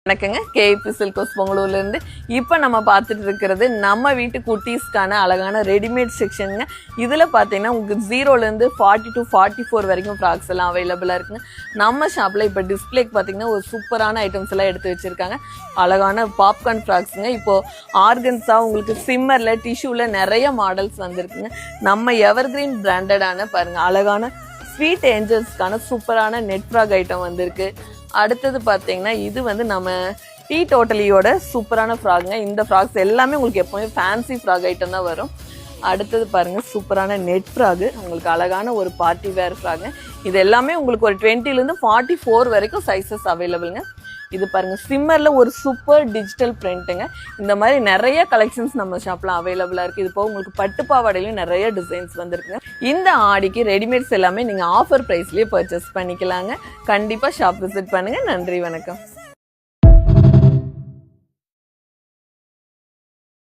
வணக்கங்க. KP silks பொங்கலூர்ல இருந்து இப்போ நம்ம பார்த்துட்டு இருக்கிறது நம்ம வீட்டு குட்டீஸ்க்கான அழகான ரெடிமேட் செக்ஷனுங்க. இதில் பார்த்தீங்கன்னா உங்களுக்கு 0லேருந்து 40 to 44 வரைக்கும் ஃப்ராக்ஸ் எல்லாம் அவைலபிளாக இருக்குங்க. நம்ம ஷாப்பில் இப்போ டிஸ்பிளேக்கு பார்த்தீங்கன்னா ஒரு சூப்பரான ஐட்டம்ஸ் எல்லாம் எடுத்து வச்சுருக்காங்க. அழகான பாப்கார்ன் ஃப்ராக்ஸுங்க. இப்போது ஆர்கன்ஸாக உங்களுக்கு சிம்மரில் டிஷ்யூவில் நிறைய மாடல்ஸ் வந்திருக்குங்க. நம்ம எவர்கிரீன் பிராண்டடான பாருங்கள் அழகான ஸ்வீட் ஏஞ்சல்ஸ்க்கான சூப்பரான நெட் ஃப்ராக் ஐட்டம் வந்திருக்கு. அடுத்தது பார்த்தீங்கன்னா இது வந்து நம்ம டீ டோட்டலியோட சூப்பரான ஃப்ராக்ங்க. இந்த ஃப்ராக்ஸ் எல்லாமே உங்களுக்கு எப்போவுமே ஃபேன்சி ஃப்ராக் ஐட்டம் தான் வரும். அடுத்தது பாருங்கள் சூப்பரான நெட் ஃப்ராகு, உங்களுக்கு அழகான ஒரு பார்ட்டி வேர் ஃப்ராகுங்க. இது எல்லாமே உங்களுக்கு ஒரு 20லேருந்து 44 வரைக்கும் சைஸஸ் அவைலபிளுங்க. இது பாருங்கள் சிம்மரில் ஒரு சூப்பர் டிஜிட்டல் பிரிண்ட்டுங்க. இந்த மாதிரி நிறைய கலெக்ஷன்ஸ் நம்ம ஷாப்பில் அவைலபிளாக இருக்குது. இது போக உங்களுக்கு பட்டு பாவாடையிலையும் நிறைய டிசைன்ஸ் வந்துருக்குங்க. இந்த ஆடிக்கு ரெடிமேட்ஸ் எல்லாமே நீங்கள் ஆஃபர் ப்ரைஸ்லேயே பர்ச்சேஸ் பண்ணிக்கலாங்க. கண்டிப்பாக ஷாப் விசிட் பண்ணுங்கள். நன்றி, வணக்கம்.